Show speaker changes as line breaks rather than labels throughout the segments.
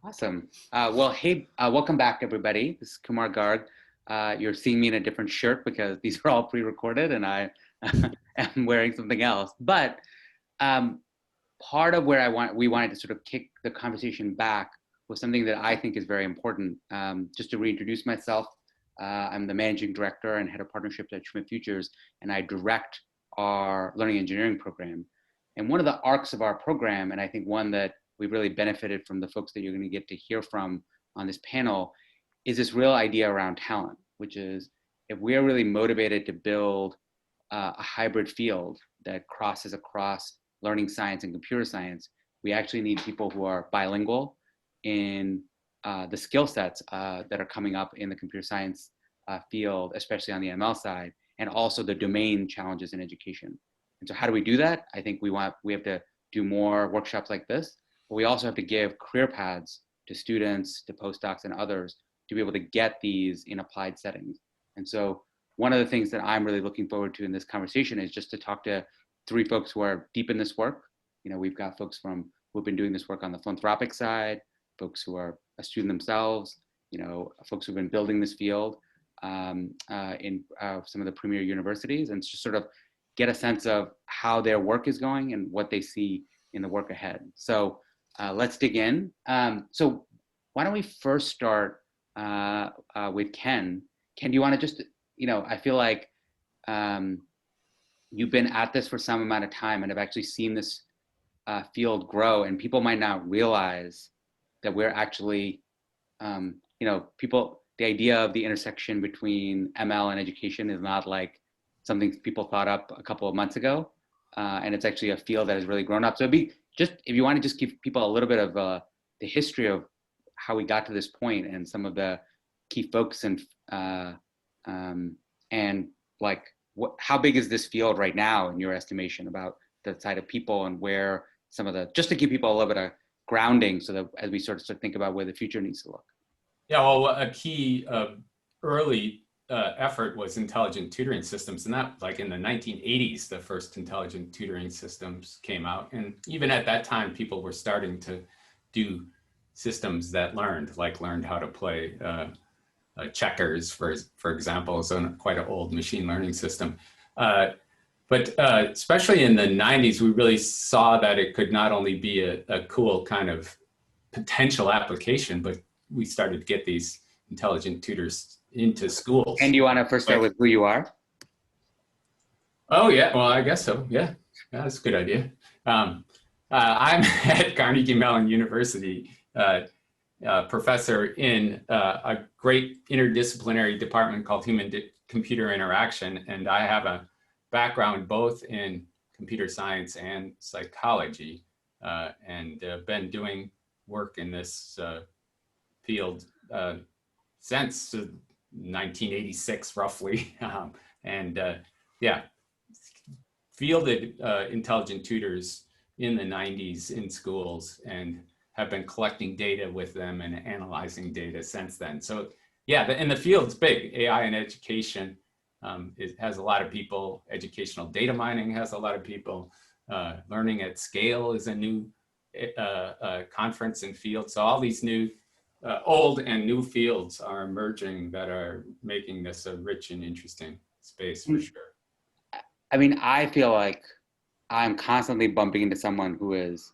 Awesome. Well, hey, welcome back, everybody. This is Kumar Garg. You're seeing me in a different shirt because these are all pre-recorded and I am wearing something else. But part of where we wanted to sort of kick the conversation back was something that I think is very important. Just to reintroduce myself, I'm the managing director and head of partnerships at Schmidt Futures, and I direct our learning engineering program. And one of the arcs of our program, and I think one that we've really benefited from the folks that you're going to get to hear from on this panel, is this real idea around talent, which is if we're really motivated to build a hybrid field that crosses across learning science and computer science, we actually need people who are bilingual in the skill sets that are coming up in the computer science field, especially on the ML side, and also the domain challenges in education. And so how do we do that? I think we have to do more workshops like this, but we also have to give career paths to students, to postdocs and others to be able to get these in applied settings. And so one of the things that I'm really looking forward to in this conversation is just to talk to three folks who are deep in this work. You know, we've got folks who've been doing this work on the philanthropic side, folks who are a student themselves, you know, folks who've been building this field in some of the premier universities, and just sort of get a sense of how their work is going and what they see in the work ahead. So let's dig in. So why don't we first start with Ken. Ken, do you want to just, you know, I feel like you've been at this for some amount of time and have actually seen this field grow, and people might not realize that we're actually, you know, the idea of the intersection between ML and education is not like something people thought up a couple of months ago. And it's actually a field that has really grown up. So it'd be just, if you want to just give people a little bit of the history of how we got to this point and some of the key folks and like how big is this field right now in your estimation about the side of people and where some of just to give people a little bit of grounding so that as we sort of think about where the future needs to look.
Yeah, well, a key early effort was intelligent tutoring systems, and that, like in the 1980s, the first intelligent tutoring systems came out, and even at that time, people were starting to do systems that learned how to play checkers, for example, so quite an old machine learning system. But especially in the 90s, we really saw that it could not only be a cool kind of potential application, but we started to get these intelligent tutors into schools.
And you want to first start with who you are?
Oh yeah, well I guess so. Yeah, that's a good idea. I'm at Carnegie Mellon University, professor in a great interdisciplinary department called Human-Computer Interaction, and I have a background both in computer science and psychology, and been doing work in this field since 1986 roughly, yeah, fielded intelligent tutors in the 90s in schools and have been collecting data with them and analyzing data since then. So yeah, and the field's big. AI in education, it has a lot of people. Educational data mining has a lot of people. Learning at scale is a new conference and field. So all these new old and new fields are emerging that are making this a rich and interesting space for sure.
I mean, I feel like I'm constantly bumping into someone who is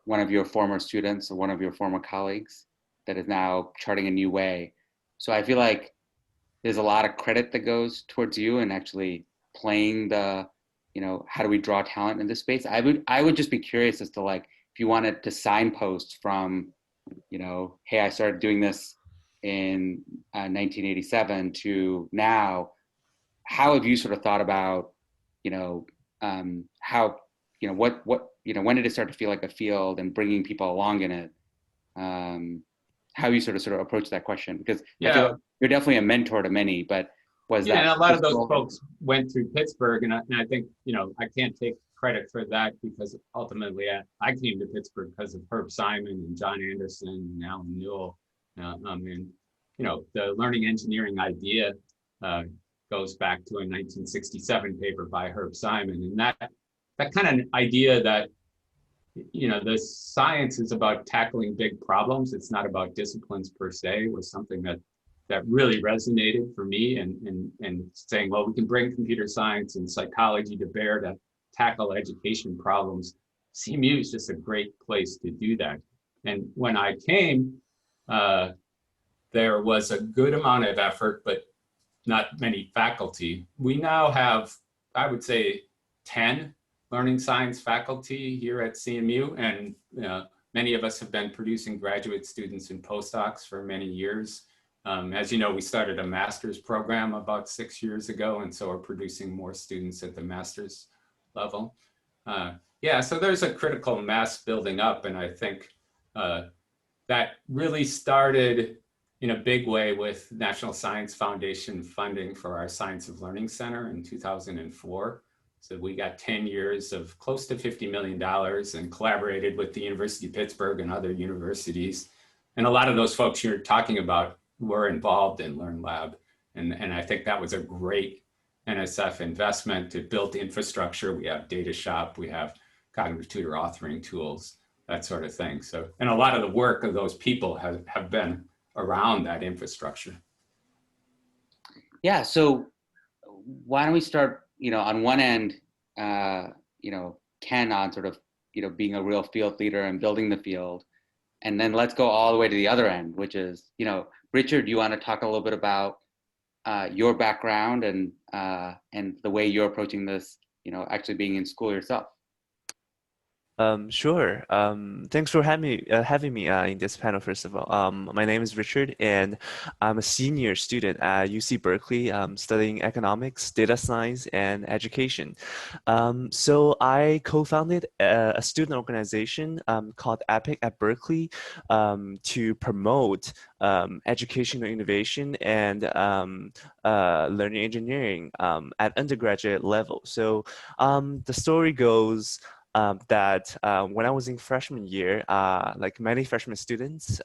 one of your former students or one of your former colleagues that is now charting a new way. So I feel like there's a lot of credit that goes towards you and actually playing the, you know, how do we draw talent in this space? I would just be curious as to, like, if you wanted to signpost from, you know, hey, I started doing this in 1987 to now, how have you sort of thought about, you know, how, you know, what, you know, when did it start to feel like a field and bringing people along in it? How you sort of approach that question? Because yeah, I feel like you're definitely a mentor to many, but was that?
Yeah, and a lot of those folks went through Pittsburgh, and I think, you know, I can't take credit for that because ultimately I came to Pittsburgh because of Herb Simon and John Anderson and Alan Newell. And, you know, the learning engineering idea goes back to a 1967 paper by Herb Simon. And that kind of idea that the science is about tackling big problems. It's not about disciplines per se. Was something that really resonated for me, and saying, well, we can bring computer science and psychology to bear to tackle education problems. CMU is just a great place to do that. And when I came, there was a good amount of effort, but not many faculty. We now have, I would say, 10 learning science faculty here at CMU, and many of us have been producing graduate students and postdocs for many years. As you know, we started a master's program about 6 years ago, and so we're producing more students at the master's level. Yeah, so there's a critical mass building up, and I think that really started in a big way with National Science Foundation funding for our Science of Learning Center in 2004. So we got 10 years of close to $50 million and collaborated with the University of Pittsburgh and other universities. And a lot of those folks you're talking about were involved in LearnLab. And I think that was a great NSF investment to build the infrastructure. We have data shop, we have cognitive tutor authoring tools, that sort of thing. So, and a lot of the work of those people have been around that infrastructure.
Yeah, so why don't we start, on one end, Ken on sort of, being a real field leader and building the field. And then let's go all the way to the other end, which is, Richard, you want to talk a little bit about your background and the way you're approaching this, actually being in school yourself?
Sure. Thanks for having me in this panel, first of all. My name is Richard, and I'm a senior student at UC Berkeley, studying economics, data science, and education. So I co-founded a student organization called EPIC at Berkeley to promote educational innovation and learning engineering at undergraduate level. So the story goes that when I was in freshman year, like many freshman students,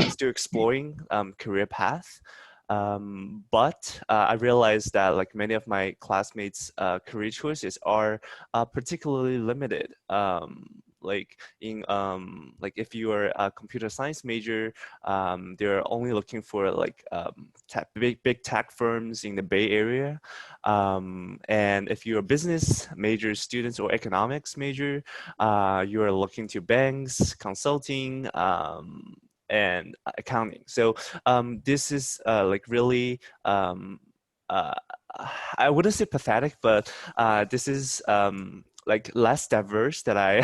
still exploring career path. But I realized that like many of my classmates' career choices are particularly limited. Like if you are a computer science major, they're only looking for like big tech firms in the Bay Area. And if you're a business major students or economics major, you are looking to banks, consulting, and accounting. So this is like really I wouldn't say pathetic, but this is like less diverse that I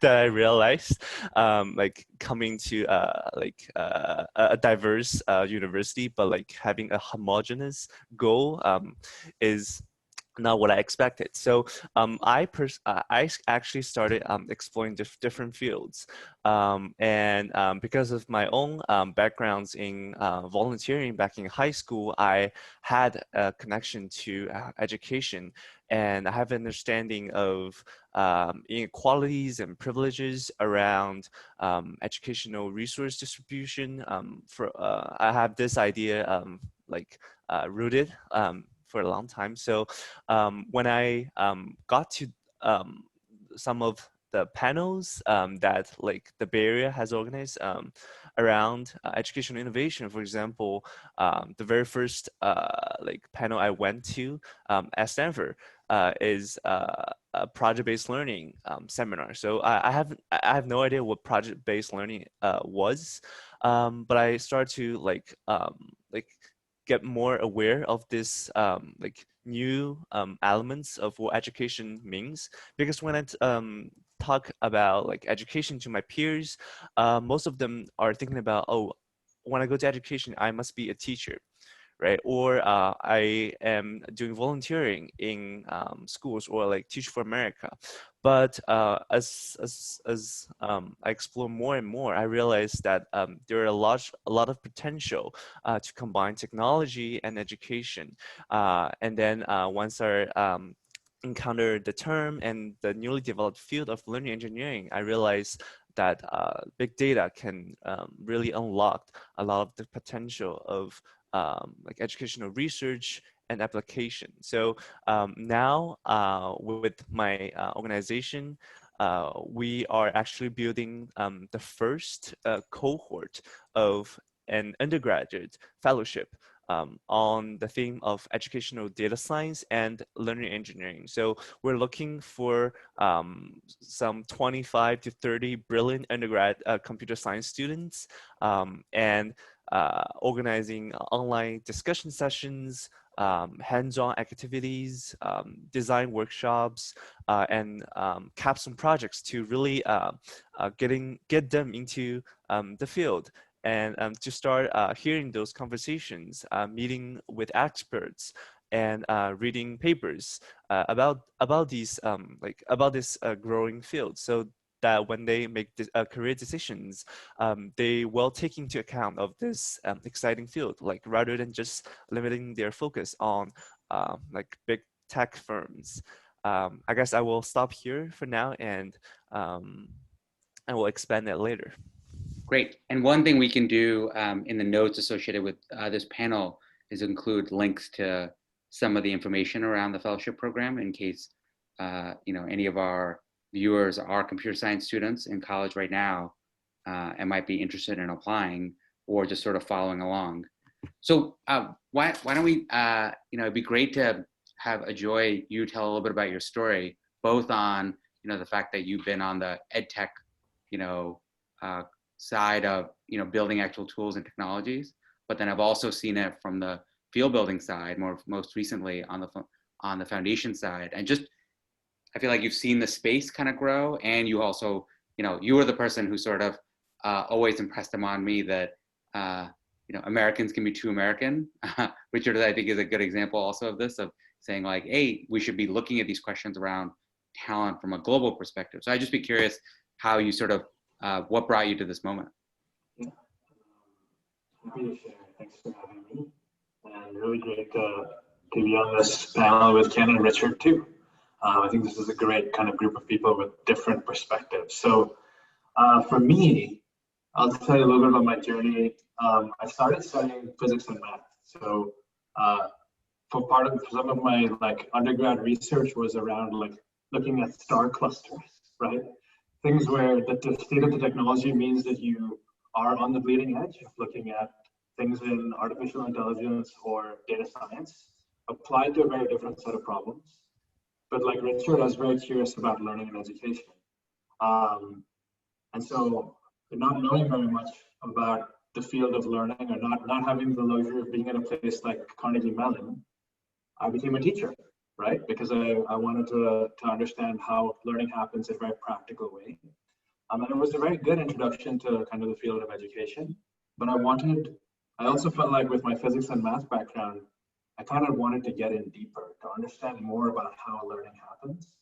that I realized, like coming to a diverse university, but like having a homogeneous goal is not what I expected. So I actually started exploring different fields, and because of my own backgrounds in volunteering back in high school, I had a connection to education, and I have an understanding of inequalities and privileges around educational resource distribution. I have this idea rooted for a long time. So when I got to some of the panels that like the Bay Area has organized around educational innovation, for example, the very first like panel I went to at Stanford is a project-based learning seminar. So I have no idea what project-based learning was, but I started to like get more aware of this like new elements of what education means. Because when I talk about like education to my peers, most of them are thinking about, oh, when I go to education, I must be a teacher, right? Or I am doing volunteering in schools or like Teach for America. But as I explore more and more, I realized that there are a lot of potential to combine technology and education. And then once I encountered the term and the newly developed field of learning engineering, I realized that big data can really unlock a lot of the potential of like educational research and application. So now with my organization, we are actually building the first cohort of an undergraduate fellowship on the theme of educational data science and learning engineering. So we're looking for some 25 to 30 brilliant undergrad computer science students and organizing online discussion sessions, hands-on activities, design workshops, and capstone projects to really get them into the field. And to start hearing those conversations, meeting with experts, and reading papers about these about this growing field, so that when they make career decisions, they will take into account of this exciting field, like rather than just limiting their focus on like big tech firms. I guess I will stop here for now, and I will expand that later.
Great. And one thing we can do in the notes associated with this panel is include links to some of the information around the fellowship program in case any of our viewers are computer science students in college right now and might be interested in applying or just sort of following along. So why don't we, it'd be great to have Ajoy, you tell a little bit about your story, both on, the fact that you've been on the ed tech, side of, building actual tools and technologies, but then I've also seen it from the field building side, most recently on the foundation side. And just, I feel like you've seen the space kind of grow, and you also, you were the person who sort of always impressed upon me that, Americans can be too American. Richard, I think, is a good example also of this, of saying like, hey, we should be looking at these questions around talent from a global perspective. So I'd just be curious how you sort of, what brought you to this moment?
Yeah. Happy to share. Thanks for having me. And really great to be on this panel with Ken and Richard too. I think this is a great kind of group of people with different perspectives. So for me, I'll tell you a little bit about my journey. I started studying physics and math. So for some of my undergrad research was around looking at star clusters, right? Things where the state of the technology means that you are on the bleeding edge of looking at things in artificial intelligence or data science applied to a very different set of problems. But like Richard, I was very curious about learning and education. And so not knowing very much about the field of learning, or not having the luxury of being at a place like Carnegie Mellon, I became a teacher, right? Because I wanted to understand how learning happens in a very practical way. And it was a very good introduction to kind of the field of education. But I also felt like with my physics and math background, I kind of wanted to get in deeper, to understand more about how learning happens.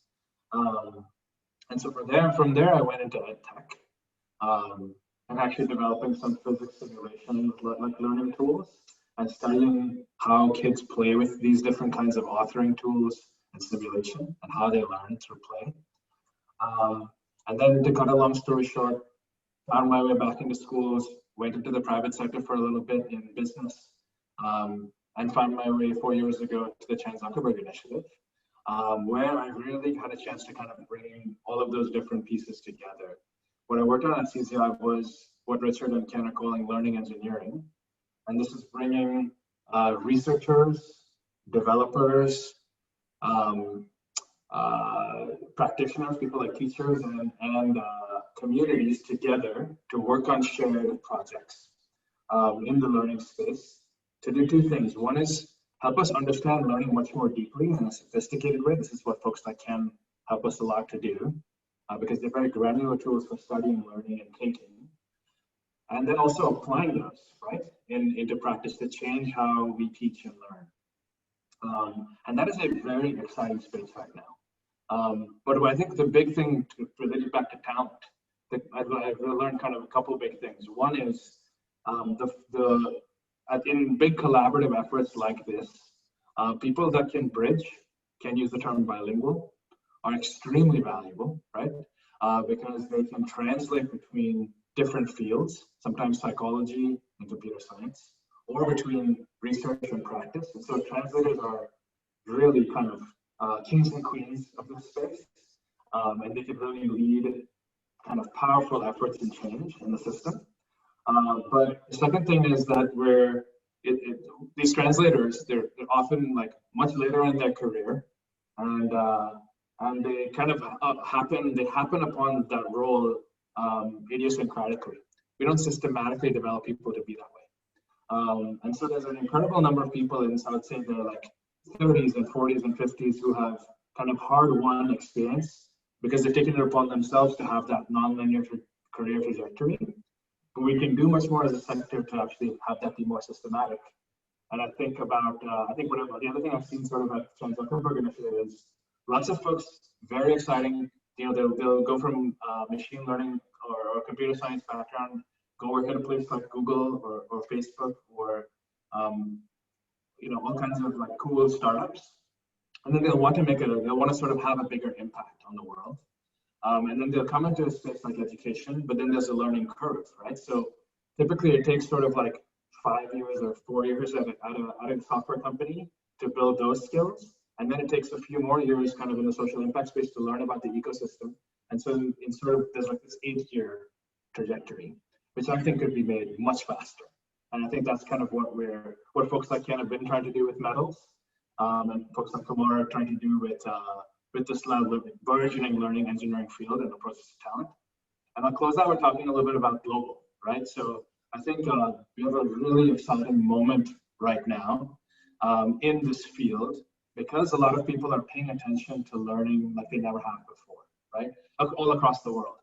And so from there, I went into ed tech. And actually developing some physics simulation learning tools, and studying how kids play with these different kinds of authoring tools and simulation, and how they learn through play. And then, to cut a long story short, found my way back into schools, went into the private sector for a little bit in business, and found my way 4 years ago to the Tang Initiative, where I really had a chance to kind of bring all of those different pieces together. What I worked on at CCI was what Richard and Ken are calling learning engineering. And this is bringing researchers, developers, practitioners, people like teachers and communities together to work on shared projects in the learning space to do two things. One is help us understand learning much more deeply in a sophisticated way. This is what folks like Ken help us a lot to do. Because they're very granular tools for studying, learning, and thinking. And then also applying those, right, into practice to change how we teach and learn. And that is a very exciting space right now. But I think the big thing, to relate it back to talent, that I've learned kind of a couple of big things. One is in big collaborative efforts like this, people that can bridge, can use the term bilingual, are extremely valuable, right? Because they can translate between different fields, sometimes psychology and computer science, or between research and practice. And so translators are really kind of kings and queens of this space. and they can really lead kind of powerful efforts in change in the system. But the second thing is that these translators, they're often like much later in their career, and they kind of happen upon that role idiosyncratically. We don't systematically develop people to be that way. And so there's an incredible number of people in, I would say, they're like 30s and 40s and 50s who have kind of hard-won experience because they've taken it upon themselves to have that non-linear career trajectory. But we can do much more as a sector to actually have that be more systematic. And I think about, the other thing I've seen sort of at Chan Zuckerberg initiative is lots of folks, very exciting, they'll go from machine learning or computer science background, go work at a place like Google or Facebook or, all kinds of like cool startups. And then they'll want to sort of have a bigger impact on the world. And then they'll come into a space like education, but then there's a learning curve, right? So typically it takes sort of like 5 years or 4 years at a software company to build those skills. And then it takes a few more years kind of in the social impact space to learn about the ecosystem. And so there's like this 8-year trajectory, which I think could be made much faster. And I think that's kind of what folks like Ken have been trying to do with metals, and folks like Kumar are trying to do with this burgeoning learning engineering field and the process of talent. And I'll close out with talking a little bit about global, right? So I think we have a really exciting moment right now in this field because a lot of people are paying attention to learning like they never have before, right? All across the world.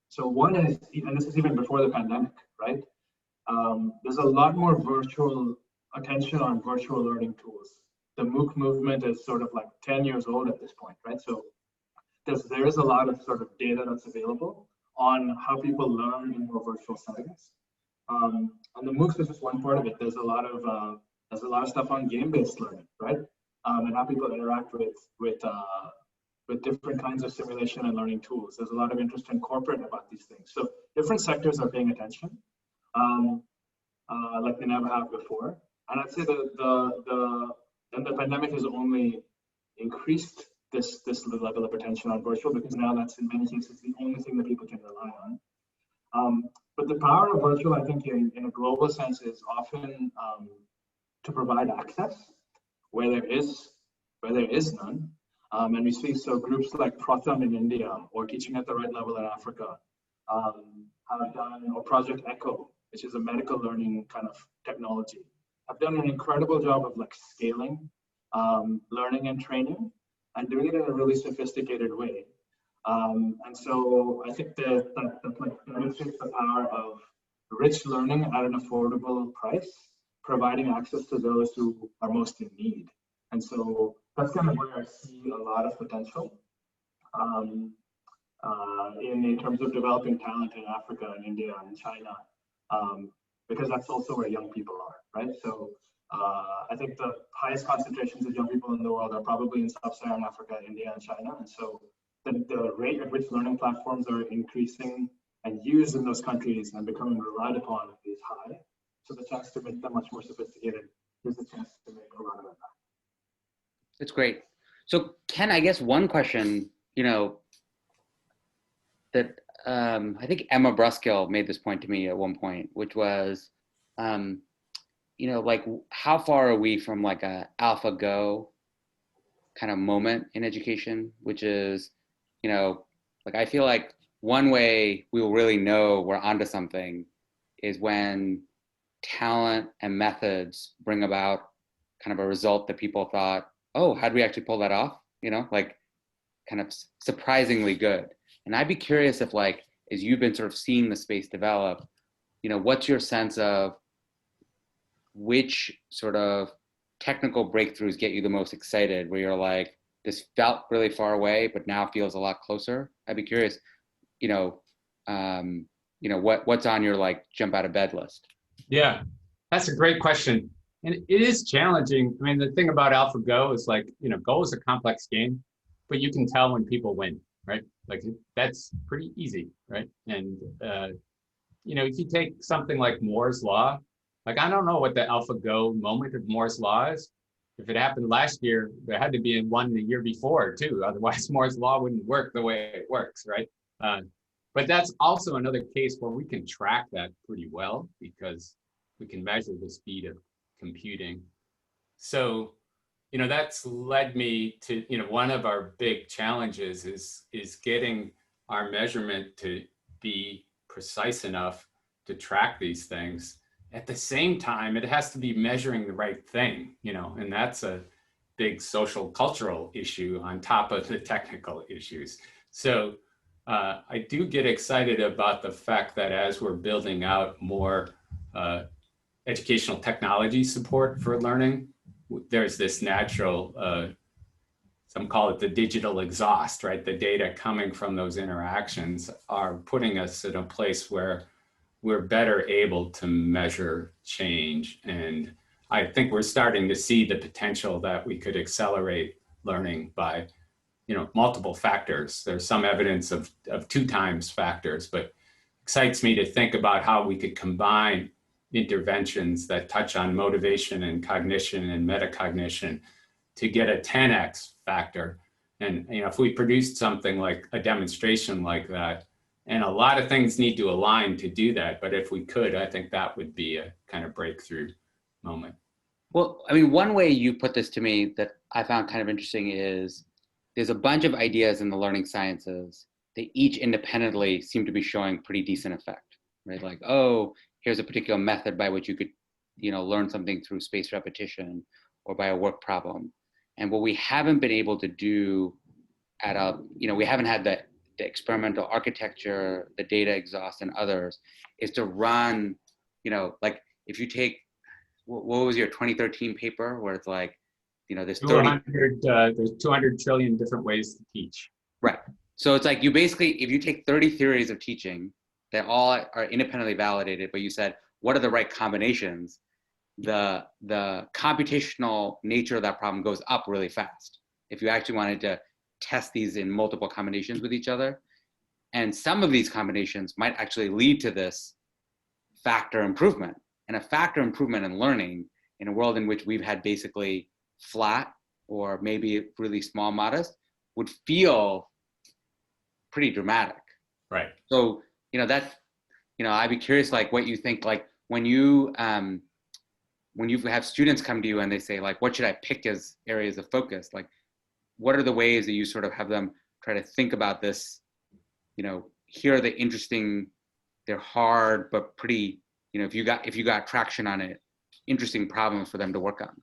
So one is, and this is even before the pandemic, right? There's a lot more virtual attention on virtual learning tools. The MOOC movement is sort of like 10 years old at this point, right? So there is a lot of sort of data that's available on how people learn in more virtual settings. And the MOOCs is just one part of it. There's a lot of stuff on game-based learning, right? And how people interact with different kinds of simulation and learning tools. There's a lot of interest in corporate about these things. So different sectors are paying attention, like they never have before. And I'd say the pandemic has only increased this level of attention on virtual because now that's in many cases the only thing that people can rely on. But the power of virtual, I think, in a global sense, is often to provide access where there is none. And we see groups like Pratham in India or Teaching at the Right Level in Africa have done, or Project Echo, which is a medical learning kind of technology, have done an incredible job of like scaling learning and training and doing it in a really sophisticated way. And so I think that demonstrates the power of rich learning at an affordable price, providing access to those who are most in need. And so that's kind of where I see a lot of potential in terms of developing talent in Africa and India and China, because that's also where young people are, right? So I think the highest concentrations of young people in the world are probably in Sub-Saharan Africa, India, and China. And so the rate at which learning platforms are increasing and used in those countries and becoming relied upon is high. So the chance to make them much more sophisticated is the chance to make a lot of impact.
That's great. So Ken, I guess one question, that I think Emma Bruskill made this point to me at one point, which was, like how far are we from like a AlphaGo kind of moment in education, which is, like I feel like one way we will really know we're onto something is when talent and methods bring about kind of a result that people thought, oh, how'd we actually pull that off? Like kind of surprisingly good. And I'd be curious if like, as you've been sort of seeing the space develop, what's your sense of which sort of technical breakthroughs get you the most excited, where you're like, this felt really far away, but now feels a lot closer? I'd be curious, what's on your like jump out of bed list?
Yeah, that's a great question. And it is challenging. I mean, the thing about AlphaGo is like, Go is a complex game, but you can tell when people win, right? Like that's pretty easy, right? And, if you take something like Moore's Law, like I don't know what the AlphaGo moment of Moore's Law is, if it happened last year, there had to be one the year before too. Otherwise, Moore's law wouldn't work the way it works, right? But that's also another case where we can track that pretty well because we can measure the speed of computing. So, that's led me to, one of our big challenges is getting our measurement to be precise enough to track these things. At the same time, it has to be measuring the right thing, and that's a big social cultural issue on top of the technical issues. So I do get excited about the fact that as we're building out more educational technology support for learning, there's this natural, some call it the digital exhaust, right? The data coming from those interactions are putting us in a place where we're better able to measure change. And I think we're starting to see the potential that we could accelerate learning by, multiple factors. There's some evidence of 2 times factors, but excites me to think about how we could combine interventions that touch on motivation and cognition and metacognition to get a 10x factor. And if we produced something like a demonstration like that, and a lot of things need to align to do that, but if we could, I think that would be a kind of breakthrough moment.
Well, I mean, one way you put this to me that I found kind of interesting is there's a bunch of ideas in the learning sciences that each independently seem to be showing pretty decent effect, right? Like, oh, here's a particular method by which you could, learn something through spaced repetition or by a work problem. And what we haven't been able to do we haven't had the experimental architecture, the data exhaust and others, is to run, like if you take, what was your 2013 paper where it's like, there's
200 trillion different ways to teach.
Right. So it's like you basically, if you take 30 theories of teaching that all are independently validated, but you said, what are the right combinations? The computational nature of that problem goes up really fast. If you actually wanted to test these in multiple combinations with each other. And some of these combinations might actually lead to this factor improvement. And a factor improvement in learning in a world in which we've had basically flat or maybe really small, modest, would feel pretty dramatic.
Right.
So, that's, I'd be curious, like what you think, like when you have students come to you and they say like, what should I pick as areas of focus? Like, what are the ways that you sort of have them try to think about this? Here are the interesting, they're hard, but pretty, if you got traction on it, interesting problems for them to work on.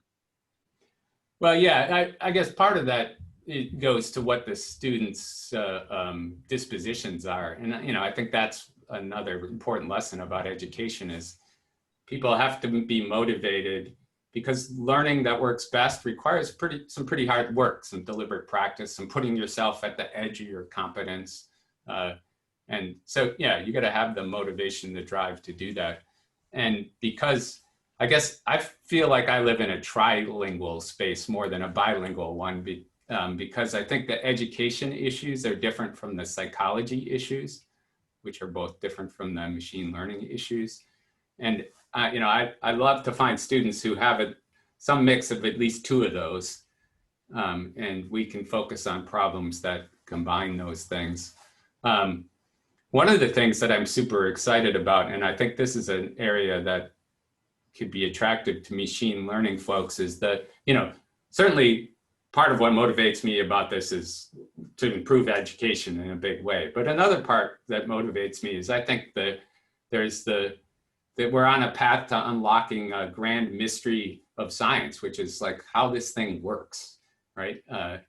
Well, yeah, I guess part of that, it goes to what the students' dispositions are. And, I think that's another important lesson about education is people have to be motivated because learning that works best requires some pretty hard work, some deliberate practice, some putting yourself at the edge of your competence. And so, yeah, you got to have the motivation, the drive to do that. And because I guess I feel like I live in a trilingual space more than a bilingual one because I think the education issues are different from the psychology issues, which are both different from the machine learning issues. And I love to find students who have some mix of at least 2 of those. And we can focus on problems that combine those things. One of the things that I'm super excited about, and I think this is an area that could be attractive to machine learning folks, is that, certainly part of what motivates me about this is to improve education in a big way. But another part that motivates me is I think that that we're on a path to unlocking a grand mystery of science, which is like how this thing works, right?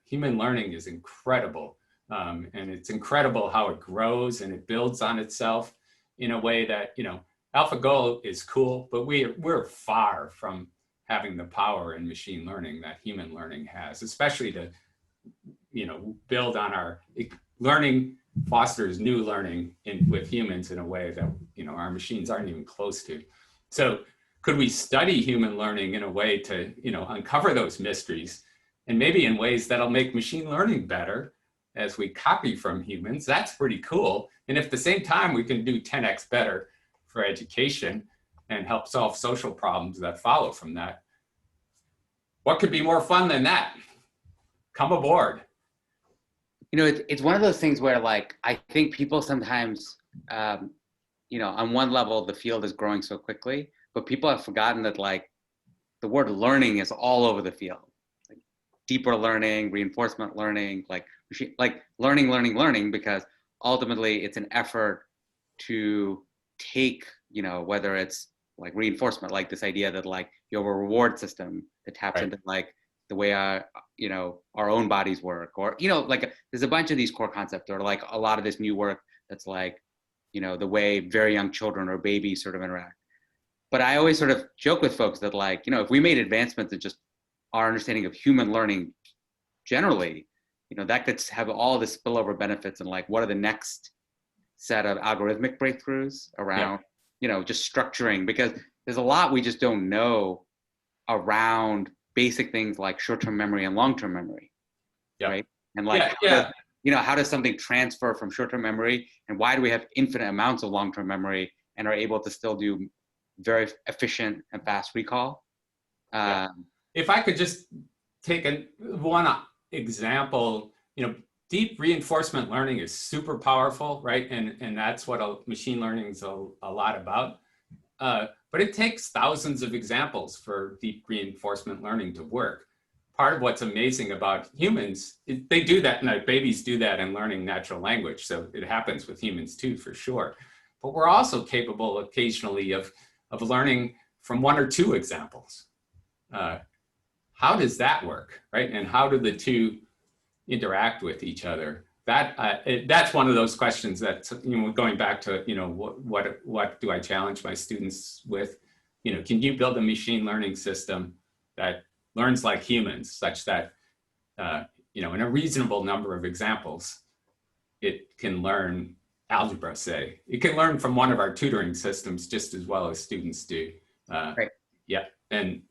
Human learning is incredible. And it's incredible how it grows and it builds on itself in a way that, AlphaGo is cool, but we're far from having the power in machine learning that human learning has, especially to, build on our learning fosters new learning with humans in a way that, our machines aren't even close to. So could we study human learning in a way to, uncover those mysteries and maybe in ways that'll make machine learning better as we copy from humans? That's pretty cool. And if at the same time we can do 10x better for education and help solve social problems that follow from that, what could be more fun than that? Come aboard.
You know, it's one of those things where, like, I think people sometimes, you know, on one level, the field is growing so quickly, but people have forgotten that, like, the word learning is all over the field. Like, deeper learning, reinforcement learning, like learning, because ultimately it's an effort to take, you know, whether it's like reinforcement, like this idea that, like, you have a reward system that taps
Right.
into, like, the way our, you know, our own bodies work, or, you know, like, there's a bunch of these core concepts, or like a lot of this new work that's like, you know, the way very young children or babies sort of interact. But I always sort of joke with folks that, like, you know, if we made advancements in just our understanding of human learning generally, you know, that could have all the spillover benefits, and, like, what are the next set of algorithmic breakthroughs around, you know, just structuring, because there's a lot we just don't know around basic things like short-term memory and long-term memory, right? And, like, you know, how does something transfer from short-term memory, and why do we have infinite amounts of long-term memory and are able to still do very efficient and fast recall?
If I could just take one example, you know, deep reinforcement learning is super powerful, right? And that's what machine learning is a lot about. But it takes thousands of examples for deep reinforcement learning to work. Part of what's amazing about humans, they do that, and babies do that in learning natural language. So it happens with humans too, for sure. But we're also capable occasionally of learning from one or two examples. How does that work, right? And how do the two interact with each other? That's one of those questions that, you know, going back to, you know, what do I challenge my students with? You know, can you build a machine learning system that learns like humans, such that, you know, in a reasonable number of examples, it can learn algebra, say. It can learn from one of our tutoring systems just as well as students do.
Right.
Yeah, and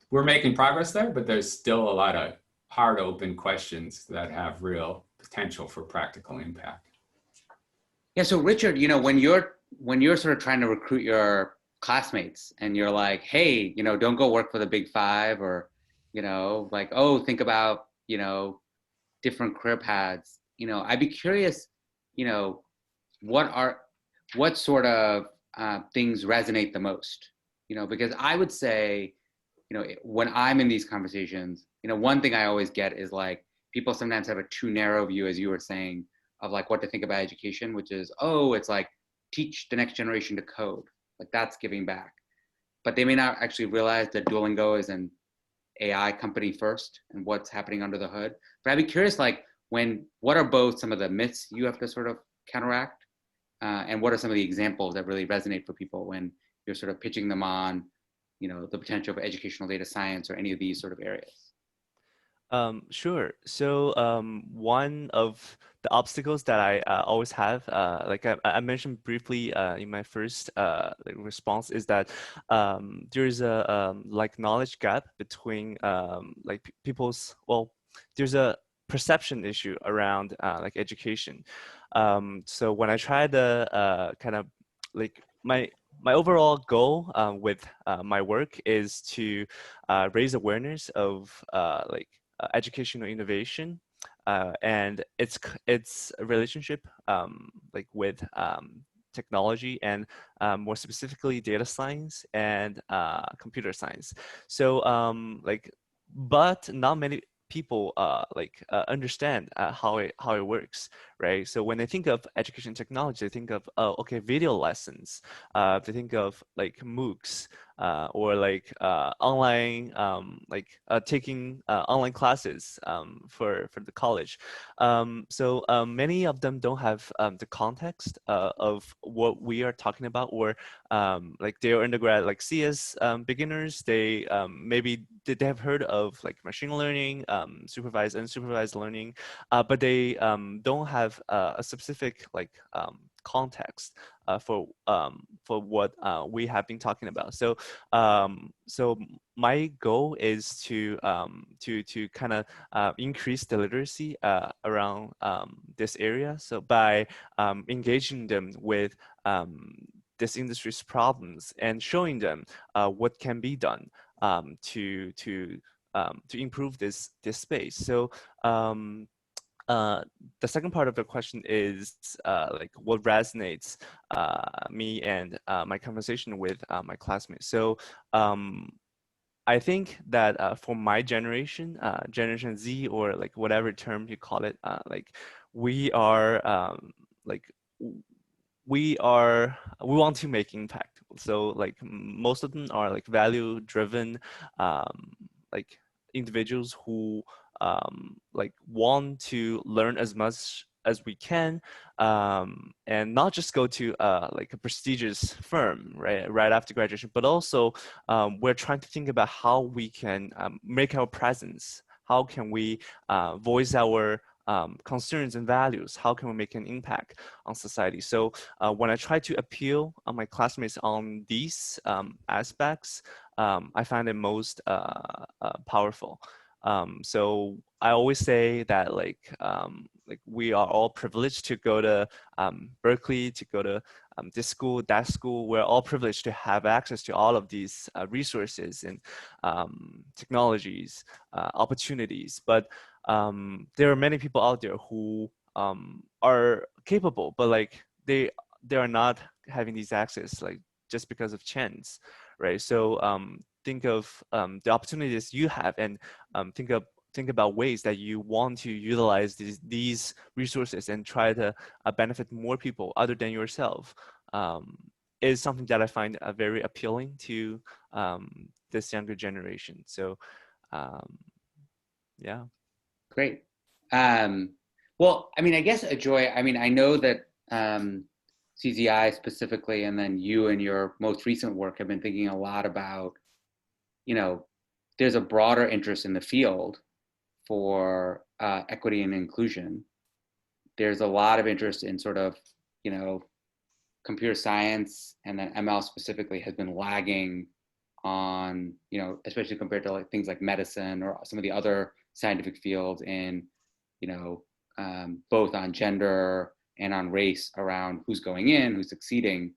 we're making progress there, but there's still a lot of hard open questions that have real potential for practical impact.
Yeah, so Richard, you know, when you're sort of trying to recruit your classmates, and you're like, hey, you know, don't go work for the big five, or, you know, like, oh, think about, you know, different career paths, you know, I'd be curious, you know, what sort of things resonate the most, you know, because I would say, you know, when I'm in these conversations, you know, one thing I always get is, like, people sometimes have a too narrow view, as you were saying, of, like, what to think about education, which is, oh, it's like, teach the next generation to code, like, that's giving back. But they may not actually realize that Duolingo is an AI company first, and what's happening under the hood. But I'd be curious, like, what are both some of the myths you have to sort of counteract, and what are some of the examples that really resonate for people when you're sort of pitching them on, you know, the potential of educational data science or any of these sort of areas?
Sure. So one of the obstacles that I always have, like I mentioned briefly in my first like response, is that there's a like knowledge gap between like people's, well, there's a perception issue around like education. So when I try to kind of like my overall goal with my work is to raise awareness of like educational innovation and its relationship like with technology, and more specifically data science and computer science. So like, but not many people like understand how it works, right? So when they think of education technology, they think of, oh, okay, video lessons. They think of like MOOCs, or like online, like taking online classes for the college. So many of them don't have the context of what we are talking about, or like they're undergrad, like CS beginners. They maybe they have heard of like machine learning, supervised and unsupervised learning, but they don't have a specific like context for what we have been talking about. So so my goal is to kind of increase the literacy around this area. So by engaging them with this industry's problems and showing them what can be done to improve this space. So the second part of the question is like what resonates me and my conversation with my classmates. So I think that for my generation, Generation Z, or like whatever term you call it, like we are like we want to make impact. So like most of them are like value driven, like individuals who like want to learn as much as we can, and not just go to like a prestigious firm right after graduation, but also we're trying to think about how we can make our presence. How can we voice our concerns and values? How can we make an impact on society? So when I try to appeal on my classmates on these aspects, I find it most powerful. So I always say that like we are all privileged to go to Berkeley, to go to this school, that school. We're all privileged to have access to all of these resources and technologies, opportunities. But there are many people out there who are capable, but like they are not having these access like just because of chance, right? So think of the opportunities you have, and think about ways that you want to utilize these resources and try to benefit more people other than yourself. Is something that I find very appealing to this younger generation. So yeah.
Great. Well, I mean, I guess Ajoy, I mean, I know that CZI specifically, and then you and your most recent work have been thinking a lot about, you know, there's a broader interest in the field for equity and inclusion. There's a lot of interest in sort of, you know, computer science, and then ML specifically has been lagging on, you know, especially compared to like things like medicine or some of the other scientific fields in, you know, both on gender and on race around who's going in, who's succeeding.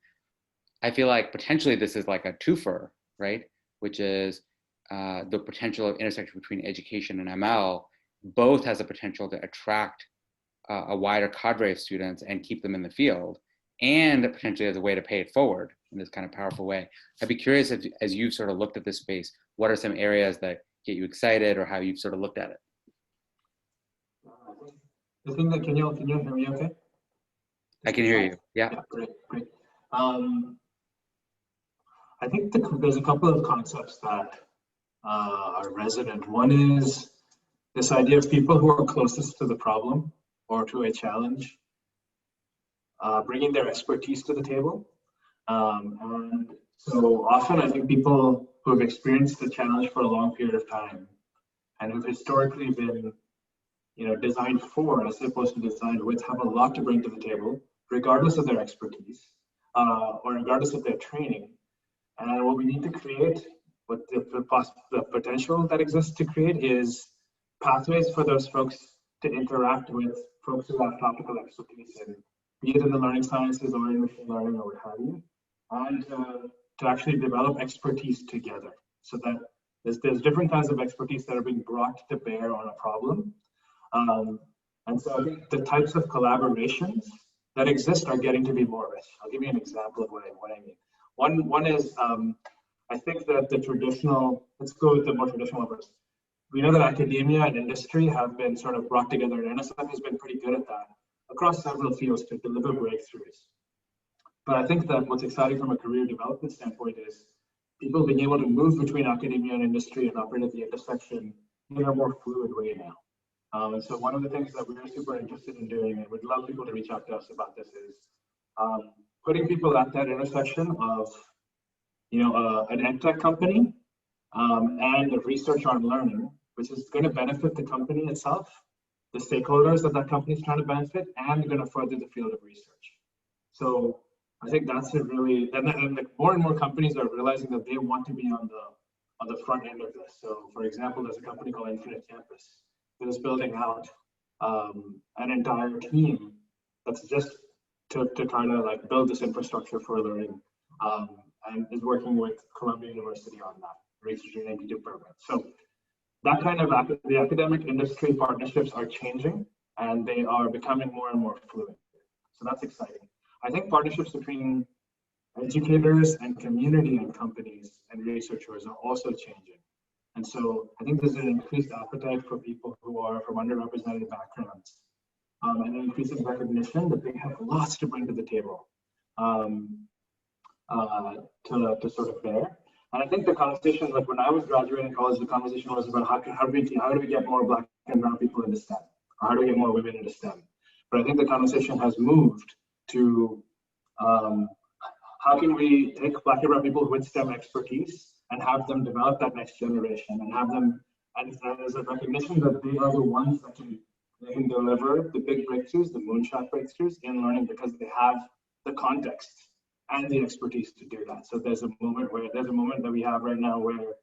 I feel like potentially this is like a twofer, right? Which is the potential of intersection between education and ML both has a potential to attract a wider cadre of students and keep them in the field, and potentially as a way to pay it forward in this kind of powerful way. I'd be curious if, as you've sort of looked at this space, what are some areas that get you excited, or how you've sort of looked at it?
I think that, can you hear me okay?
I can hear you. Yeah.
Great. I think there's a couple of concepts that are resonant. One is this idea of people who are closest to the problem or to a challenge, bringing their expertise to the table. And so often I think people who have experienced the challenge for a long period of time and who've historically been, you know, designed for as opposed to designed with, have a lot to bring to the table, regardless of their expertise or regardless of their training. And what we need to create, what the potential that exists to create, is pathways for those folks to interact with folks who have topical expertise in, be it in the learning sciences or in machine learning or what have you, and to actually develop expertise together, so that there's different kinds of expertise that are being brought to bear on a problem. And so I think the types of collaborations that exist are getting to be more rich. I'll give you an example of what I mean. One is, I think that the traditional, let's go with the more traditional ones. We know that academia and industry have been sort of brought together, and NSF has been pretty good at that across several fields to deliver breakthroughs. But I think that what's exciting from a career development standpoint is people being able to move between academia and industry and operate at the intersection in a more fluid way now. And so one of the things that we're super interested in doing, and would love people to reach out to us about this, is putting people at that intersection of, you know, an edtech company and the research on learning, which is going to benefit the company itself, the stakeholders that company is trying to benefit, and going to further the field of research. So I think that's a really, and like more and more companies are realizing that they want to be on the front end of this. So for example, there's a company called Infinite Campus that is building out an entire team that's just to try to like build this infrastructure for learning, and is working with Columbia University on that. research and department. So that kind of the academic industry partnerships are changing, and they are becoming more and more fluid. So that's exciting. I think partnerships between educators and community and companies and researchers are also changing. And so I think there's an increased appetite for people who are from underrepresented backgrounds, and an increasing recognition that they have lots to bring to the table to sort of bear. And I think the conversation, like when I was graduating college, the conversation was about how do we get more Black and brown people into STEM? Or how do we get more women into STEM? But I think the conversation has moved to how can we take Black and brown people with STEM expertise and have them develop that next generation and have them, and there's a recognition that they are the ones that they can deliver the big breakthroughs, the moonshot breakthroughs in learning because they have the context and the expertise to do that. So there's a moment that we have right now where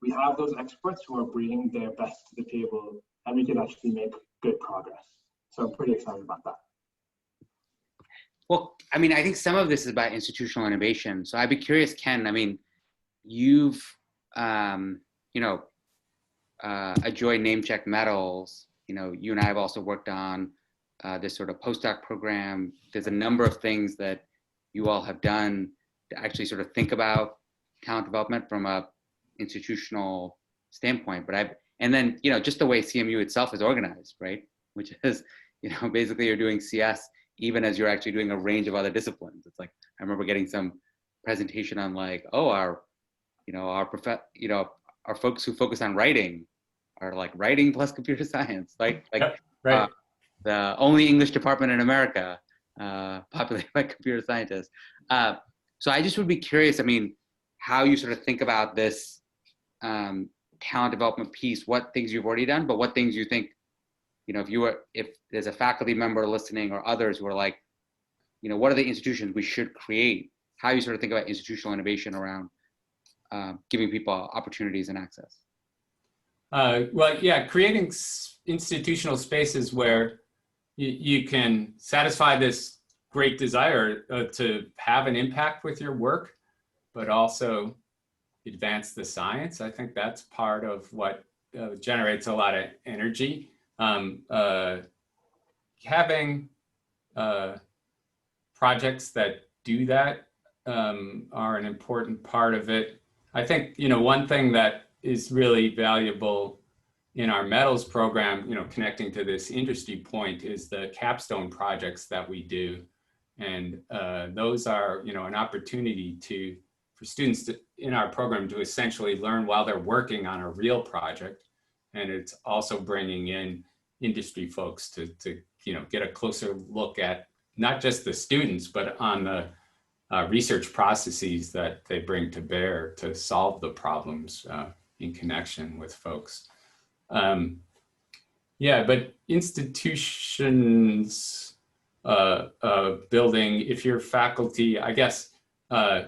we have those experts who are bringing their best to the table, and we can actually make good progress. So I'm pretty excited about that.
Well, I mean, I think some of this is about institutional innovation. So I'd be curious, Ken, I mean, you've, Ajoy name check medals, you and I have also worked on this sort of postdoc program. There's a number of things that you all have done to actually sort of think about talent development from a institutional standpoint. And then, just the way CMU itself is organized, right? Which is, basically you're doing CS even as you're actually doing a range of other disciplines. It's like, I remember getting some presentation on like, oh, our folks who focus on writing are like writing plus computer science, right? The only English department in America populated by computer scientists. So I just would be curious, I mean, how you sort of think about this talent development piece, what things you've already done, but what things you think, if there's a faculty member listening or others who are like, what are the institutions we should create? How you sort of think about institutional innovation around giving people opportunities and access?
Well, yeah, creating institutional spaces where you can satisfy this great desire to have an impact with your work, but also advance the science. I think that's part of what generates a lot of energy. Having projects that do that are an important part of it. I think, one thing that is really valuable in our medals program, connecting to this industry point, is the capstone projects that we do. And those are, an opportunity for students in our program to essentially learn while they're working on a real project. And it's also bringing in industry folks to get a closer look at not just the students, but on the research processes that they bring to bear to solve the problems in connection with folks. But institutions building, if you're faculty, I guess, I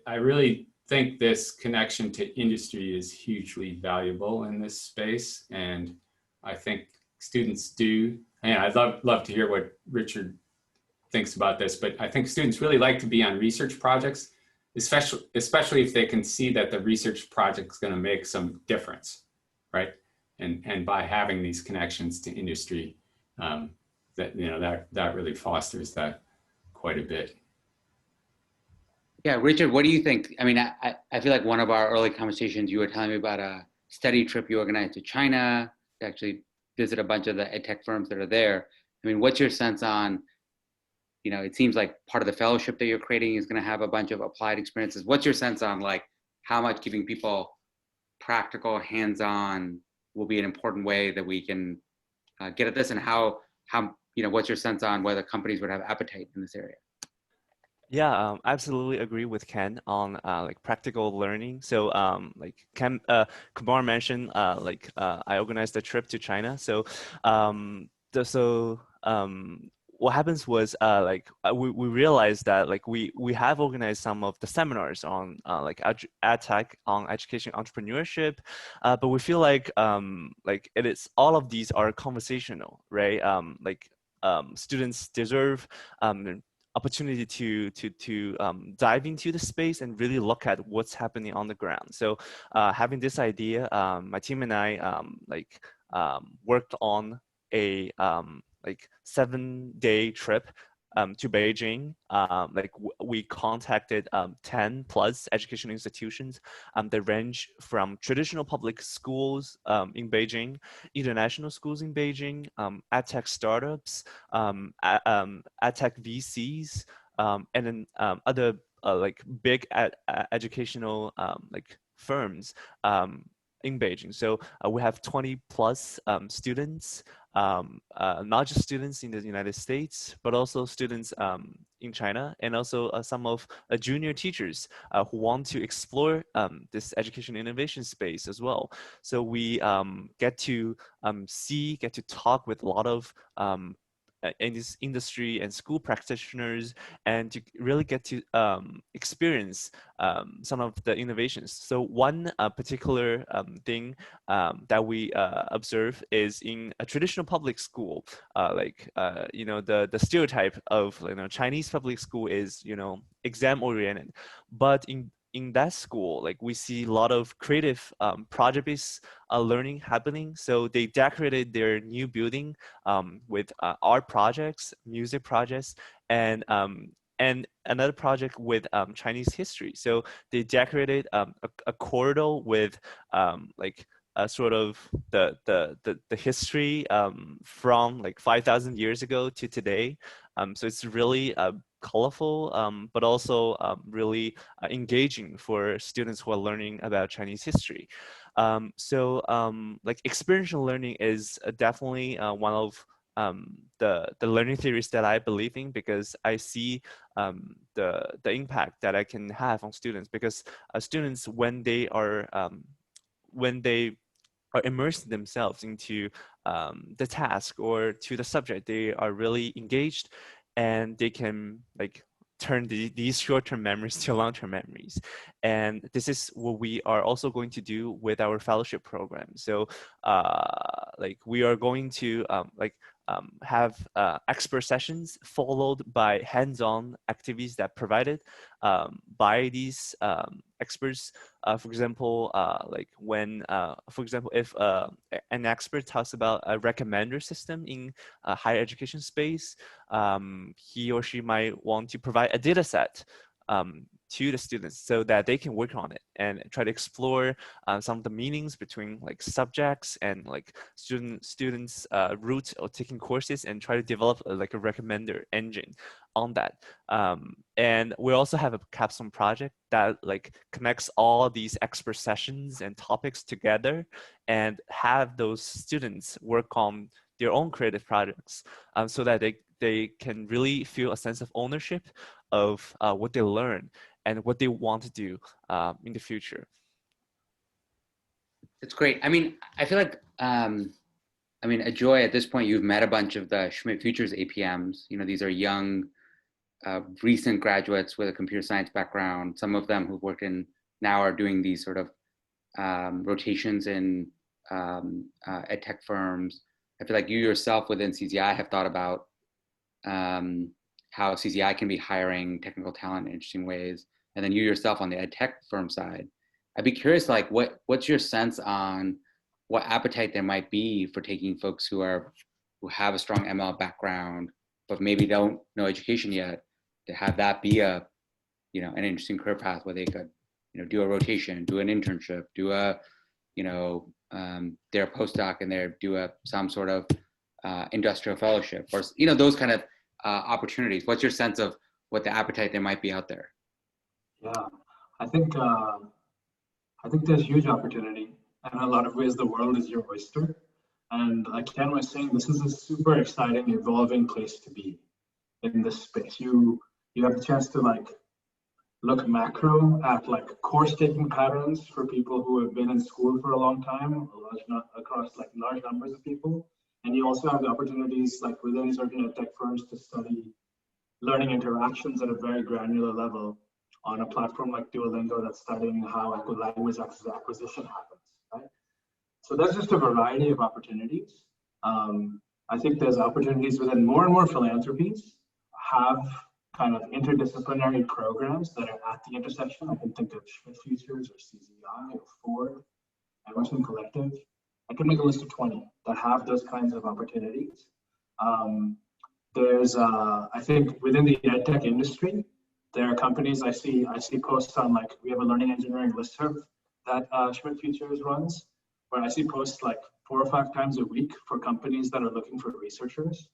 really think this connection to industry is hugely valuable in this space. And I think students do, and I'd love to hear what Richard thinks about this, but I think students really like to be on research projects, especially if they can see that the research project is going to make some difference, right? And by having these connections to industry, that really fosters that quite a bit.
Yeah, Richard, what do you think? I mean, I feel like one of our early conversations, you were telling me about a study trip you organized to China to actually visit a bunch of the ed tech firms that are there. I mean, what's your sense on, it seems like part of the fellowship that you're creating is going to have a bunch of applied experiences. What's your sense on like how much giving people practical, hands-on will be an important way that we can get at this, and how what's your sense on whether companies would have appetite in this area?
Yeah, absolutely agree with Ken on like practical learning. So like Kumar mentioned, I organized a trip to China. So what happens was we realized that like we have organized some of the seminars on ed tech, on education entrepreneurship, but we feel like it is, all of these are conversational, right? Students deserve opportunity to dive into the space and really look at what's happening on the ground. So having this idea, my team and I worked on a like 7-day trip to Beijing. We contacted 10 plus education institutions that range from traditional public schools in Beijing, international schools in Beijing, edtech startups, edtech VCs, and then other like big educational like firms in Beijing. So we have 20 plus students, not just students in the United States, but also students in China, and also some of junior teachers who want to explore this education innovation space as well. So we get to get to talk with a lot of in this industry and school practitioners, and to really get to experience some of the innovations. So one particular thing that we observe is in a traditional public school, the stereotype of Chinese public school is exam oriented, but in that school, like we see a lot of creative project-based learning happening. So they decorated their new building with art projects, music projects, and another project with Chinese history. So they decorated a corridor with sort of the history from like 5,000 years ago to today. So it's really colorful, but also really engaging for students who are learning about Chinese history. Like experiential learning is definitely one of the learning theories that I believe in, because I see the impact that I can have on students, because students, when they are immersed themselves into the task or to the subject, they are really engaged, and they can like turn these short-term memories to long-term memories. And this is what we are also going to do with our fellowship program. So like we are going to have expert sessions followed by hands-on activities that provided by these experts. For example, if an expert talks about a recommender system in a higher education space, he or she might want to provide a data set to the students so that they can work on it and try to explore some of the meanings between like subjects and like students route or taking courses, and try to develop like a recommender engine on that. And we also have a capstone project that like connects all these expert sessions and topics together, and have those students work on their own creative projects so that they can really feel a sense of ownership of what they learn and what they want to do in the future.
It's great. I mean, I feel like, Ajoy, at this point, you've met a bunch of the Schmidt Futures APMs. These are young, recent graduates with a computer science background. Some of them who've worked now are doing these sort of rotations in ed tech firms. I feel like you yourself within CZI have thought about how CZI can be hiring technical talent in interesting ways. And then you yourself on the ed tech firm side. I'd be curious, like, what's your sense on what appetite there might be for taking folks who have a strong ML background, but maybe don't know education yet, to have that be an interesting career path where they could, do a rotation, do an internship, do a, their postdoc, and do some sort of industrial fellowship, or those kind of opportunities. What's your sense of what the appetite there might be out there?
Yeah, I think there's huge opportunity, and in a lot of ways the world is your oyster. And like Ken was saying, this is a super exciting, evolving place to be in this space. You have the chance to like look macro at like course taking patterns for people who have been in school for a long time, across like large numbers of people. And you also have the opportunities like within certain ed tech firms to study learning interactions at a very granular level on a platform like Duolingo that's studying how language acquisition happens, right? So there's just a variety of opportunities. I think there's opportunities within more and more philanthropies have kind of interdisciplinary programs that are at the intersection. I can think of Schmidt Futures or CZI or Ford, Emerson Collective. I could make a list of 20 that have those kinds of opportunities. There's, I think, within the edtech industry, there are companies I see posts on, like, we have a learning engineering listserv that Schmidt Futures runs, where I see posts like 4 or 5 times a week for companies that are looking for researchers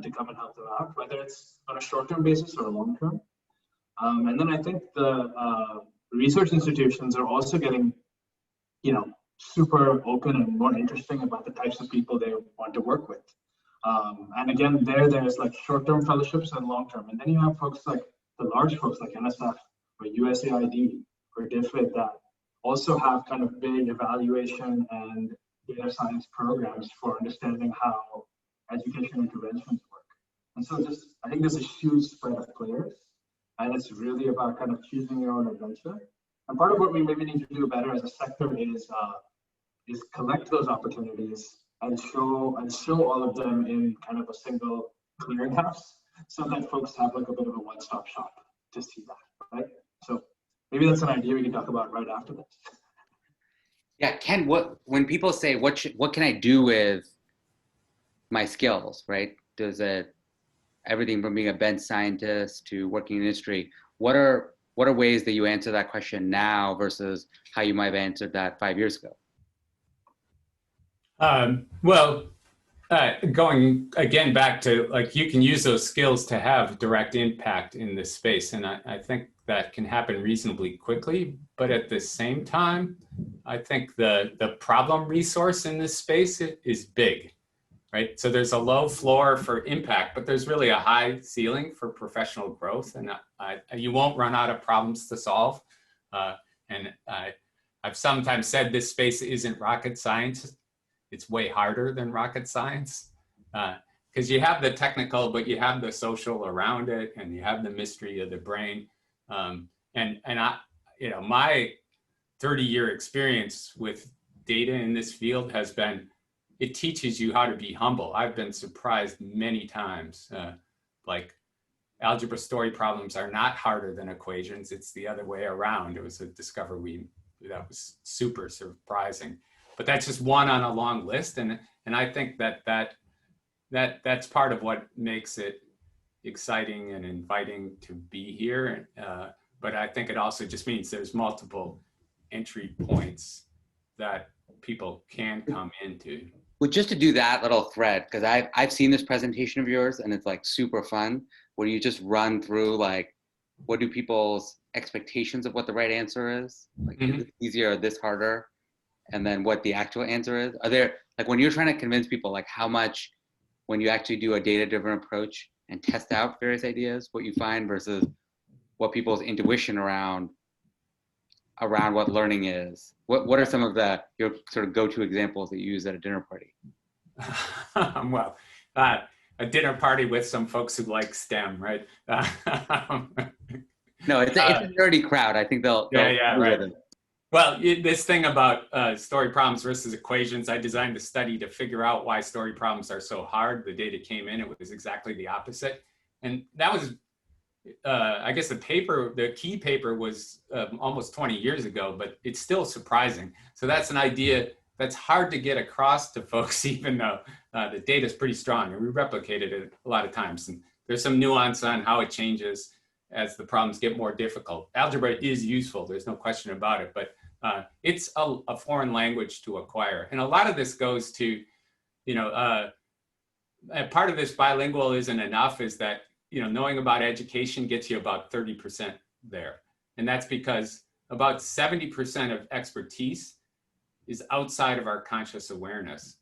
to come and help them out, whether it's on a short-term basis or a long-term. And then I think the research institutions are also getting, super open and more interesting about the types of people they want to work with. And again, there's like short-term fellowships and long-term. And then you have folks like the large folks like NSF or USAID or DFID that also have kind of big evaluation and data science programs for understanding how education interventions work. And so I think there's a huge spread of players, and it's really about kind of choosing your own adventure. And part of what we maybe need to do better as a sector is collect those opportunities and show all of them in kind of a single clearinghouse, so that folks have like a bit of a one-stop shop to see that, right? So maybe that's an idea we can talk about right after this.
Yeah, Ken, when people say, what can I do with my skills, right? Does it, everything from being a bench scientist to working in industry, what are ways that you answer that question now versus how you might have answered that 5 years ago?
Going again back to, like, you can use those skills to have direct impact in this space. And I think that can happen reasonably quickly, but at the same time, I think the problem resource in this space is big, right? So there's a low floor for impact, but there's really a high ceiling for professional growth. And you won't run out of problems to solve. And I've sometimes said this space isn't rocket science. It's way harder than rocket science, because you have the technical, but you have the social around it, and you have the mystery of the brain. And I, my 30-year experience with data in this field has been, it teaches you how to be humble. I've been surprised many times. Like, algebra story problems are not harder than equations. It's the other way around. It was a discovery that was super surprising. But that's just one on a long list, and I think that's part of what makes it exciting and inviting to be here. But I think it also just means there's multiple entry points that people can come into.
Well, just to do that little thread, because I've seen this presentation of yours, and it's like super fun, where you just run through, like, what do people's expectations of what the right answer is? Like, is it easier or this harder? And then what the actual answer is. Are there, like, when you're trying to convince people, like, how much, when you actually do a data-driven approach and test out various ideas, what you find versus what people's intuition around what learning is? What are some of your sort of go-to examples that you use at a dinner party?
Well, a dinner party with some folks who like STEM, right?
No, it's a nerdy crowd. I think they'll
right. Well, this thing about story problems versus equations, I designed a study to figure out why story problems are so hard. The data came in, it was exactly the opposite. And that was, I guess the key paper was almost 20 years ago, but it's still surprising. So that's an idea that's hard to get across to folks, even though the data is pretty strong. And we replicated it a lot of times. And there's some nuance on how it changes as the problems get more difficult. Algebra is useful, there's no question about it, but it's a foreign language to acquire. And a lot of this goes to, part of this bilingual isn't enough, is that, knowing about education gets you about 30% there. And that's because about 70% of expertise is outside of our conscious awareness.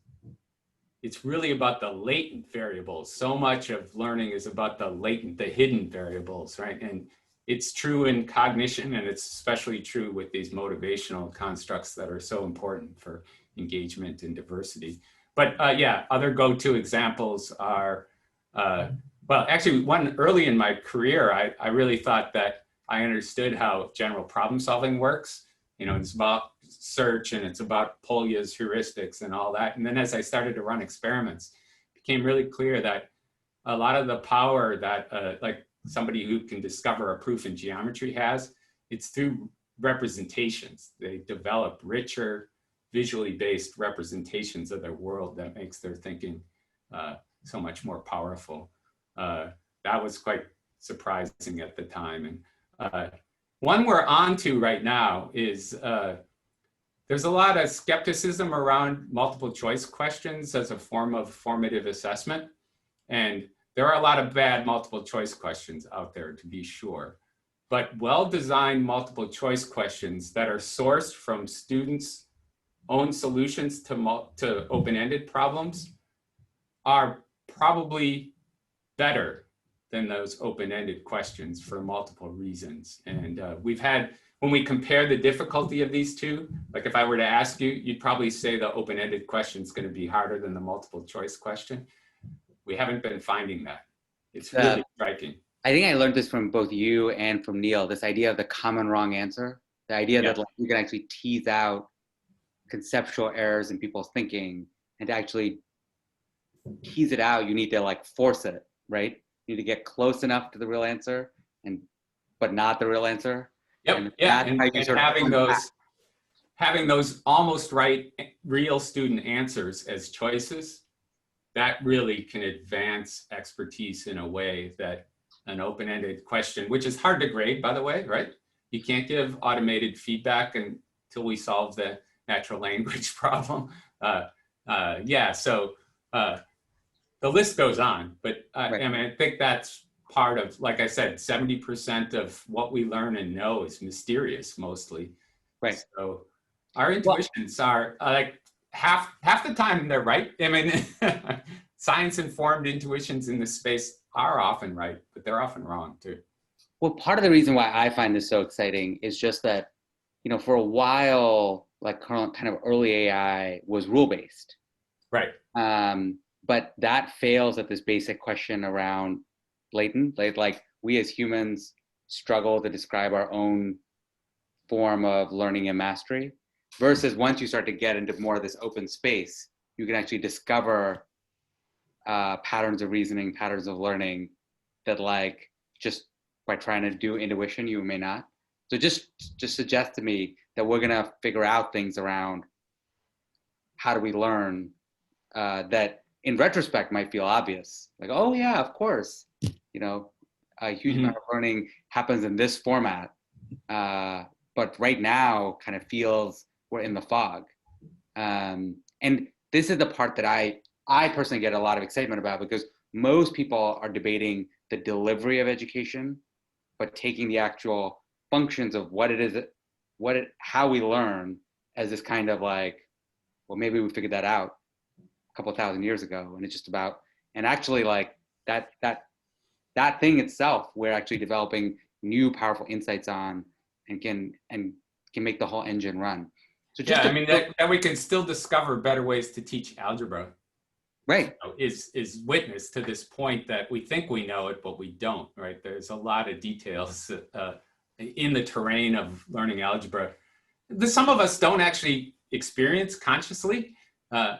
It's really about the latent variables. So much of learning is about the hidden variables, right? And it's true in cognition, and it's especially true with these motivational constructs that are so important for engagement and diversity. But other go-to examples are, well, actually, one early in my career, I really thought that I understood how general problem solving works. It's about search, and it's about Polya's heuristics and all that. And then as I started to run experiments, it became really clear that a lot of the power that, like somebody who can discover a proof in geometry has. It's through representations. They develop richer, visually based representations of their world that makes their thinking so much more powerful. That was quite surprising at the time. And one we're on to right now is there's a lot of skepticism around multiple choice questions as a form of formative assessment. And there are a lot of bad multiple choice questions out there, to be sure. But well-designed multiple choice questions that are sourced from students' own solutions to open-ended problems are probably better than those open-ended questions for multiple reasons. And we've had, when we compare the difficulty of these two, like if I were to ask you, you'd probably say the open-ended question is going to be harder than the multiple choice question. We haven't been finding that. It's really striking.
I think I learned this from both you and from Neil, this idea of the common wrong answer, the idea that like, you can actually tease out conceptual errors in people's thinking, and to actually tease it out, you need to like force it, right? You need to get close enough to the real answer, but not the real answer.
Yep.
And
having those almost right real student answers as choices, that really can advance expertise in a way that an open-ended question, which is hard to grade, by the way, right? You can't give automated feedback until we solve the natural language problem. So the list goes on, but
right.
I mean, I think that's part of, like I said, 70% of what we learn and know is mysterious mostly.
Right.
So our intuitions are like half the time they're right. I mean, science-informed intuitions in this space are often right, but they're often wrong too.
Well, part of the reason why I find this so exciting is just that, you know, for a while, like kind of early AI was rule-based.
Right.
But that fails at this basic question around blatant, like we as humans struggle to describe our own form of learning and mastery, versus once you start to get into more of this open space, you can actually discover patterns of reasoning, patterns of learning that like just by trying to do intuition, you may not. So just suggest to me that we're gonna figure out things around how do we learn that in retrospect might feel obvious. Like, oh yeah, of course, you know, a huge amount of learning happens in this format. But right now kind of feels we're in the fog. And this is the part that I personally get a lot of excitement about, because most people are debating the delivery of education, but taking the actual functions of what it is, how we learn as this kind of like, well, maybe we figured that out a couple thousand years ago, and it's just about, and actually like that thing itself, we're actually developing new powerful insights on, and can make the whole engine run. So just
I mean that we can still discover better ways to teach algebra.
Right.
Is witness to this point that we think we know it, but we don't, right? There's a lot of details in the terrain of learning algebra that some of us don't actually experience consciously,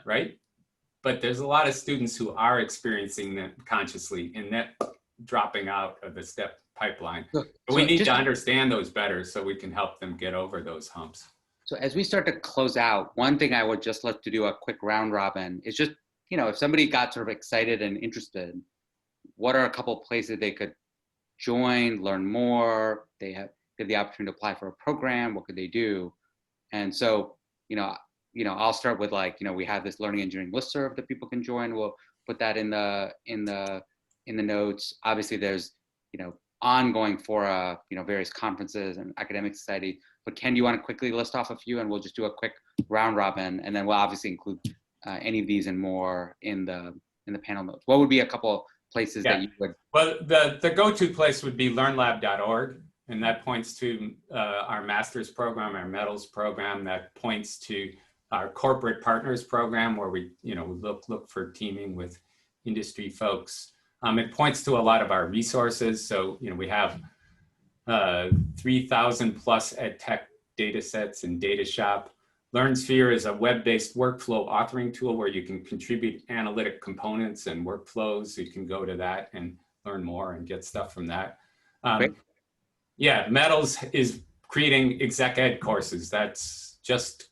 right? But there's a lot of students who are experiencing that consciously, and that dropping out of the step pipeline. But we need to understand those better so we can help them get over those humps.
So as we start to close out, one thing I would just love to do a quick round robin is just, you know, if somebody got sort of excited and interested, what are a couple places they could join, learn more? They have the opportunity to apply for a program. What could they do? And so, you know, I'll start with like, you know, we have this learning engineering listserv that people can join. We'll put that in the notes. Obviously, there's, you know, ongoing fora, you know, various conferences and academic society. But Ken, do you want to quickly list off a few, and we'll just do a quick round robin, and then we'll obviously include any of these and more in the panel notes. What would be a couple places that you would?
Well, the go-to place would be learnlab.org, and that points to our master's program, our medals program, that points to our corporate partners program, where we, you know, look for teaming with industry folks. It points to a lot of our resources. So, you know, we have 3,000 plus ed tech data sets in DataShop. LearnSphere is a web-based workflow authoring tool where you can contribute analytic components and workflows. You can go to that and learn more and get stuff from that.
Great.
Yeah, Metals is creating exec ed courses. That's just,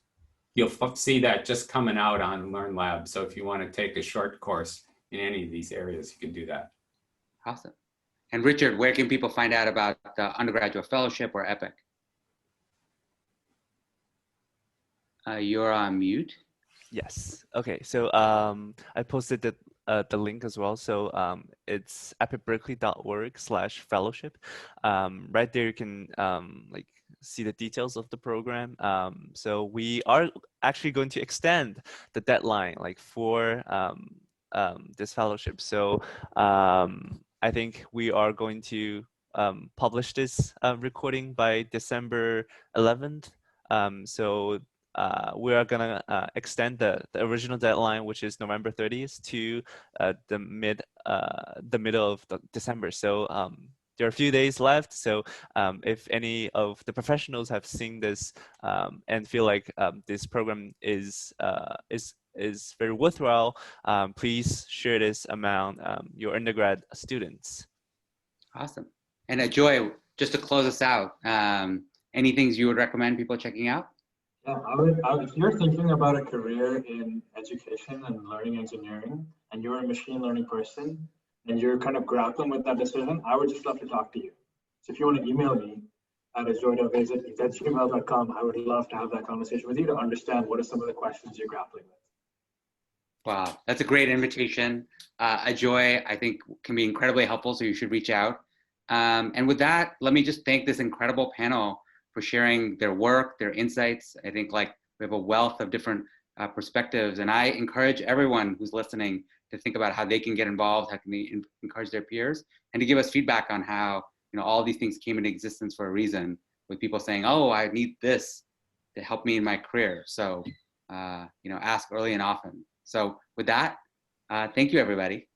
you'll see that just coming out on Learn Lab. So if you want to take a short course in any of these areas, you can do that.
Awesome. And Richard, where can people find out about the undergraduate fellowship or EPIC? You're on mute.
Yes. Okay. So I posted the link as well. So it's epicberkeley.org/fellowship. Right there you can like see the details of the program. So we are actually going to extend the deadline like for this fellowship. So I think we are going to publish this recording by December 11th. So we are gonna extend the original deadline, which is November 30th, to the middle of December. So there are a few days left. So if any of the professionals have seen this and feel like this program is very worthwhile, please share this among your undergrad students.
Awesome. And Ajoy, just to close us out, any things you would recommend people checking out?
Yeah, if you're thinking about a career in education and learning engineering, and you're a machine learning person, and you're kind of grappling with that decision, I would just love to talk to you. So if you want to email me at ajoy.vase@gmail.com, I would love to have that conversation with you to understand what are some of the questions you're grappling with.
Wow, that's a great invitation. Ajoy, I think, can be incredibly helpful, so you should reach out. And with that, let me just thank this incredible panel for sharing their work, their insights. I think like we have a wealth of different perspectives, and I encourage everyone who's listening to think about how they can get involved, how can they encourage their peers, and to give us feedback on how all these things came into existence for a reason, with people saying, oh, I need this to help me in my career. So ask early and often. So with that, thank you, everybody.